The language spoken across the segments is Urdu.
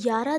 11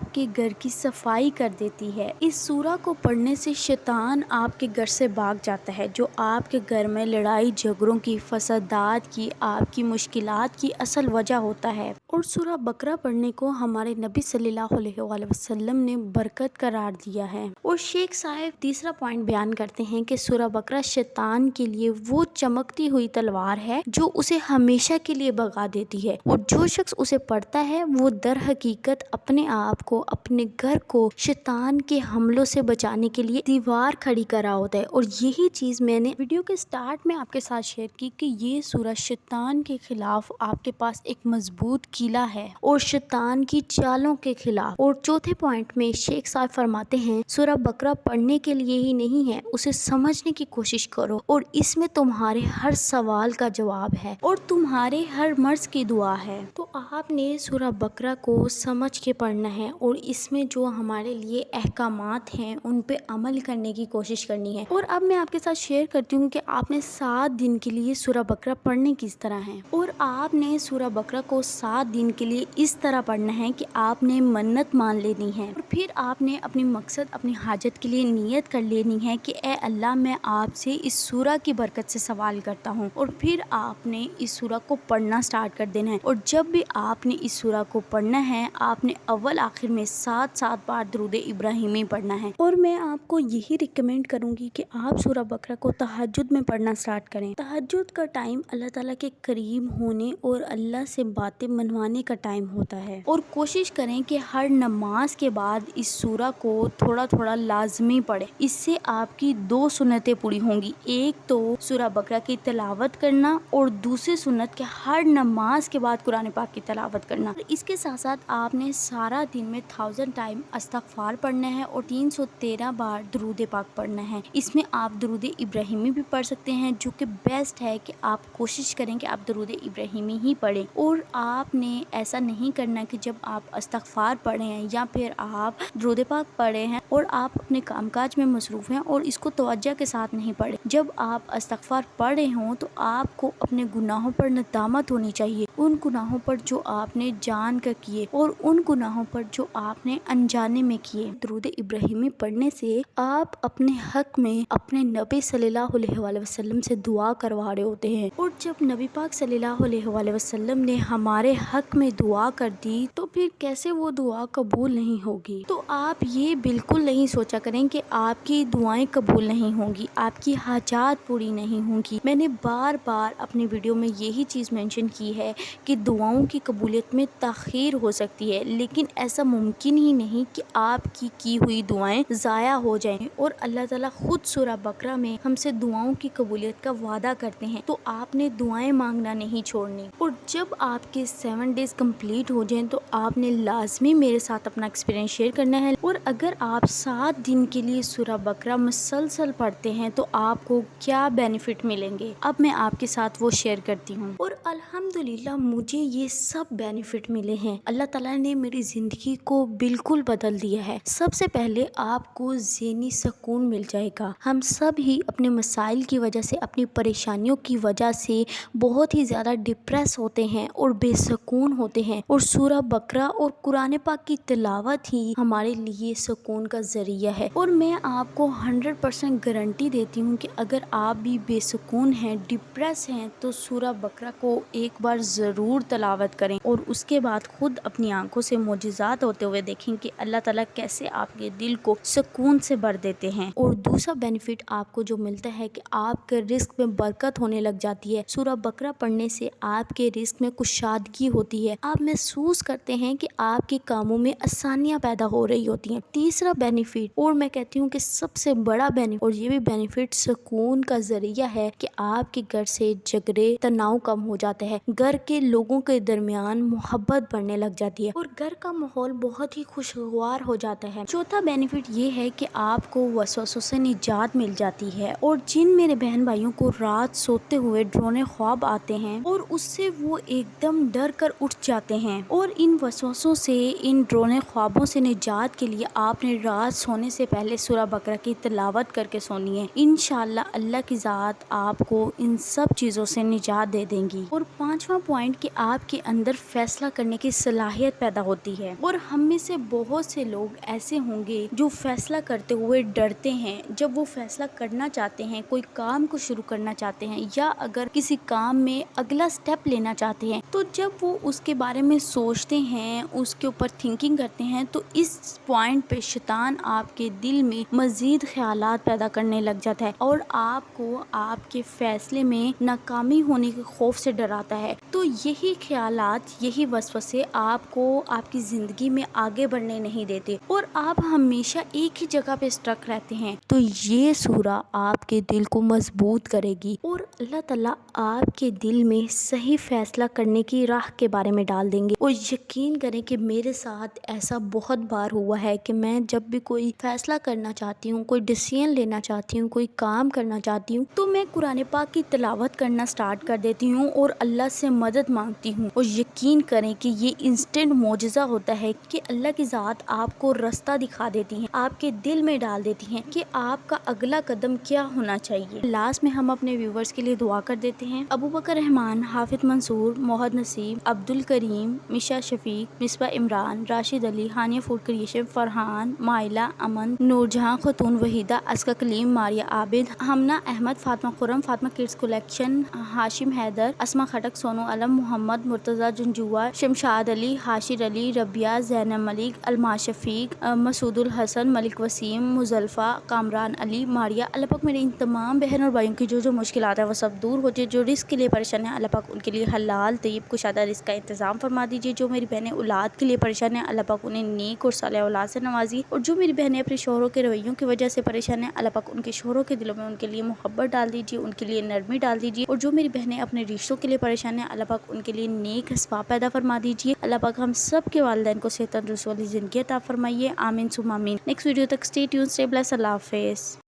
آپ کے گھر کی صفائی کر دیتی ہے۔ اس سورہ کو پڑھنے سے شیطان آپ کے گھر سے بھاگ جاتا ہے، جو آپ کے گھر میں لڑائی جھگڑوں کی، فسادات کی، آپ کی مشکلات کی اصل وجہ ہوتا ہے۔ اور سورہ بقرہ پڑھنے کو ہمارے نبی صلی اللہ علیہ وآلہ وسلم نے برکت قرار دیا ہے۔ اور شیخ صاحب تیسرا پوائنٹ بیان کرتے ہیں کہ سورہ بقرہ شیطان کے لیے وہ چمکتی ہوئی تلوار ہے جو اسے ہمیشہ کے لیے بھگا دیتی ہے، اور جو شخص اسے پڑھتا ہے وہ در حقیقت اپنے آپ کو، اپنے گھر کو شیطان کے حملوں سے بچانے کے لیے دیوار کھڑی کر رہا ہوتا ہے۔ اور یہی چیز میں نے ویڈیو کے سٹارٹ میں آپ کے ساتھ شیئر کی کہ یہ سورہ شیطان کے خلاف آپ کے پاس ایک مضبوط قلعہ ہے، اور شیطان کی چالوں کے خلاف۔ اور چوتھے پوائنٹ میں شیخ صاحب فرماتے ہیں سورہ بقرہ پڑھنے کے لیے ہی نہیں ہے، اسے سمجھنے کی کوشش کرو، اور اس میں تمہارے ہر سوال کا جواب ہے اور تمہارے ہر مرض کی دعا ہے۔ تو آپ نے سورہ بقرہ کو سمجھ کے پڑھنا ہے، اور اس میں جو ہمارے لیے احکامات ہیں ان پہ عمل کرنے کی کوشش کرنی ہے۔ اور اب میں آپ کے ساتھ شیئر کرتی ہوں کہ آپ نے 7 دن کے لیے سورہ بقرہ پڑھنے کس طرح ہے۔ اور آپ نے سورہ بقرہ کو 7 دن کے لیے اس طرح پڑھنا ہے کہ آپ نے منت مان لینی ہے، اور پھر آپ نے اپنی مقصد، اپنی حاجت کے لیے نیت کر لینی ہے کہ اے اللہ میں آپ سے اس سورہ کی برکت سے سوال کرتا ہوں، اور پھر آپ نے اس سورہ کو پڑھنا سٹارٹ کر دینا ہے۔ اور جب بھی آپ نے اس سورہ کو پڑھنا ہے آپ نے اول آخر میں 7 بار درود ابراہیمی پڑھنا ہے۔ اور میں آپ کو یہی ریکمینڈ کروں گی کہ آپ سورہ بقرہ کو تہجد میں پڑھنا سٹارٹ کریں۔ تہجد کا ٹائم اللہ تعالیٰ کے قریب ہونے اور اللہ سے باتیں منوانے کا ٹائم ہوتا ہے، اور کوشش کریں کہ ہر نماز کے بعد اس سورہ کو تھوڑا تھوڑا لازمی پڑھیں۔ اس سے آپ کی 2 سنتیں پوری ہوں گی، ایک تو سورہ بقرہ کی تلاوت کرنا، اور دوسری سنت کہ ہر نماز کے بعد قرآن پاک کی تلاوت کرنا۔ اس کے ساتھ ساتھ آپ نے سارا دن میں 1000 ٹائم استغفار پڑھنا ہے، اور 313 بار درود پاک پڑھنا ہے۔ اس میں آپ درود ابراہیمی بھی پڑھ سکتے ہیں، جو کہ بیسٹ ہے کہ آپ کوشش کریں کہ آپ درود ابراہیمی ہی پڑھیں۔ اور آپ نے ایسا نہیں کرنا کہ جب آپ استغفار پڑھیں ہیں یا پھر آپ درود پاک پڑھے ہیں اور آپ اپنے کام کاج میں مصروف ہیں اور اس کو توجہ کے ساتھ نہیں پڑھیں۔ جب آپ استغفار پڑھ رہے ہوں تو آپ کو اپنے گناہوں پر ندامت ہونی چاہیے، ان گناہوں پر جو آپ نے جان کر کیے اور ان گناہوں پر جو آپ نے انجانے میں کیے۔ درود ابراہیمی پڑھنے سے آپ اپنے حق میں اپنے نبی صلی اللہ علیہ وآلہ وسلم سے دعا کروا رہے ہوتے ہیں، اور جب نبی پاک صلی اللہ علیہ وآلہ وسلم نے ہمارے حق میں دعا کر دی تو پھر کیسے وہ دعا قبول نہیں ہوگی۔ تو آپ یہ بالکل نہیں سوچا کریں کہ آپ کی دعائیں قبول نہیں ہوں گی، آپ کی حاجات پوری نہیں ہوں گی۔ میں نے بار بار اپنی ویڈیو میں یہی چیز مینشن کی ہے کہ دعاؤں کی قبولیت میں تاخیر ہو سکتی ہے، لیکن ایسا ممکن ہی نہیں کہ آپ کی ہوئی دعائیں ضائع ہو جائیں۔ اور اللہ تعالیٰ خود سورہ بقرہ میں ہم سے دعاؤں کی قبولیت کا وعدہ کرتے ہیں، تو آپ نے دعائیں مانگنا نہیں چھوڑنی۔ اور جب آپ کے 7 ڈیز کمپلیٹ ہو جائیں تو آپ نے لازمی میرے ساتھ اپنا ایکسپیرینس شیئر کرنا ہے۔ اور اگر آپ 7 دن کے لیے سورہ بقرہ مسلسل پڑھتے ہیں تو آپ کو کیا بینیفٹ ملیں گے، اب میں آپ کے ساتھ وہ شیئر کرتی ہوں۔ اور الحمدللہ مجھے یہ سب بینیفٹ ملے ہیں، اللہ تعالیٰ نے میری زندگی کو بالکل بدل دیا ہے۔ سب سے پہلے آپ کو ذہنی سکون مل جائے گا۔ ہم سب ہی اپنے مسائل کی وجہ سے، اپنی پریشانیوں کی وجہ سے بہت ہی زیادہ ڈپریس ہوتے ہیں اور بے سکون ہوتے ہیں، اور سورہ بقرہ اور قرآن پاک کی تلاوت ہی ہمارے لیے سکون کا ذریعہ ہے۔ اور میں آپ کو 100% گارنٹی دیتی ہوں کہ اگر آپ بھی بے سکون ہیں، ڈپریس ہیں، تو سورہ بقرہ کو ایک بار ضرور تلاوت کریں، اور اس کے بعد خود اپنی آنکھوں سے معجزات ہوتے ہوئے دیکھیں کہ اللہ تعالیٰ کیسے آپ کے دل کو سکون سے بھر دیتے ہیں۔ اور دوسرا بینیفٹ آپ کو جو ملتا ہے کہ آپ کے رزق میں برکت ہونے لگ جاتی ہے۔ سورہ بقرہ پڑھنے سے آپ کے رزق میں کشادگی ہوتی ہے، آپ محسوس کرتے ہیں کہ آپ کے کاموں میں آسانیاں پیدا ہو رہی ہوتی ہیں۔ تیسرا بینیفٹ، اور میں کہتی ہوں کہ سب سے بڑا بینیفٹ، اور یہ بھی بینیفٹ سکون کا ذریعہ ہے، کہ آپ کے گھر سے جھگڑے تناؤ کم ہو جاتے ہیں، گھر کے لوگوں کے درمیان محبت بڑھنے لگ جاتی ہے، اور گھر کا ماحول بہت ہی خوشگوار ہو جاتا ہے۔ چوتھا بینیفٹ یہ ہے کہ آپ کو وسوسوں سے نجات مل جاتی ہے، اور جن میرے بہن بھائیوں کو رات سوتے ہوئے ڈرونے خواب آتے ہیں اور اس سے وہ ایک دم ڈر کر اٹھ جاتے ہیں، اور ان وسوسوں سے، ان ڈرونے خوابوں سے نجات کے لیے آپ نے رات سونے سے پہلے سورہ بقرہ کی تلاوت کر کے سونی ہے۔ انشاءاللہ اللہ کی ذات آپ کو ان سب چیزوں سے نجات دے دیں گی۔ اور 5واں پوائنٹ پوائنٹ کہ آپ کے اندر فیصلہ کرنے کی صلاحیت پیدا ہوتی ہے۔ اور ہم میں سے بہت سے لوگ ایسے ہوں گے جو فیصلہ کرتے ہوئے ڈرتے ہیں، جب وہ فیصلہ کرنا چاہتے ہیں، کوئی کام کو شروع کرنا چاہتے ہیں یا اگر کسی کام میں اگلا سٹیپ لینا چاہتے ہیں، تو جب وہ اس کے بارے میں سوچتے ہیں، اس کے اوپر تھنکنگ کرتے ہیں، تو اس پوائنٹ پہ شیطان آپ کے دل میں مزید خیالات پیدا کرنے لگ جاتا ہے اور آپ کو آپ کے فیصلے میں ناکامی ہونے کے خوف سے ڈراتا ہے۔ تو یہی خیالات، یہی وسوسے آپ کو آپ کی زندگی میں آگے بڑھنے نہیں دیتے اور آپ ہمیشہ ایک ہی جگہ پہ اسٹرک رہتے ہیں۔ تو یہ سورہ آپ کے دل کو مضبوط کرے گی اور اللہ تعالیٰ آپ کے دل میں صحیح فیصلہ کرنے کی راہ کے بارے میں ڈال دیں گے۔ اور یقین کریں کہ میرے ساتھ ایسا بہت بار ہوا ہے کہ میں جب بھی کوئی فیصلہ کرنا چاہتی ہوں، کوئی ڈیسیژن لینا چاہتی ہوں، کوئی کام کرنا چاہتی ہوں، تو میں قرآن پاک کی تلاوت کرنا سٹارٹ کر دیتی ہوں اور اللہ سے مدد مانگتی ہوں۔ اور یقین کریں کہ یہ انسٹنٹ معجزہ ہوتا ہے کہ اللہ کی ذات آپ کو رستہ دکھا دیتی ہے، آپ کے دل میں ڈال دیتی ہیں کہ آپ کا اگلا قدم کیا ہونا چاہیے۔ لاسٹ میں ہم اپنے ویورز کے لیے دعا کر دیتے ہیں۔ ابو بکر رحمان، حافظ منصور، محمد نسیم، عبد الکریم، مشا شفیق، مصباح عمران، راشد علی، ہانیہ فوڈ کریشن، فرحان، مائلہ، امن، نورجہاں خاتون، وحیدہ، اسکا کلیم، ماریہ عابد، ہمنا احمد، فاطمہ خرم، فاطمہ کڈس کلیکشن، ہاشم حیدر، اسما خٹک، سونو علم، محمد مرتضیٰ جنجوعہ، شمشاد علی، حاشر علی، ربیہ، زینب ملک، الماس شفیق، مسعود الحسن، ملک وسیم، مزلفہ، کامران علی، ماریہ۔ اللہ پاک میرے ان تمام بہن اور بھائیوں کی جو مشکلات ہیں وہ سب دور ہو جائے، جو رزق کے لیے پریشان ہیں اللہ پاک ان کے لیے حلال طیب کشادہ رزق کا انتظام فرما دیجیے، جو میری بہنیں اولاد کے لیے پریشان ہیں اللہ پاک انہیں نیک اور صالح اولاد سے نوازی، اور جو میری بہنیں اپنے شوہروں کے رویوں کی وجہ سے پریشان ہیں اللہ پاک ان کے شوہروں کے دلوں میں ان کے لیے محبت ڈال دیجیے، ان کے لیے نرمی ڈال دیجیے، اور جو میری بہنیں اپنے رشتوں کے لیے پریشان ہیں اللہ پاک ان کے لیے نیک اسباب پیدا فرما دیجیے۔ اللہ پاک ہم سب کے والدین کو صحت تندرستی والی زندگی عطا فرمائیے، آمین ثم آمین۔ نیکسٹ ویڈیو تک اسٹے ٹیون، اسٹے بلیس، اللہ حافظ۔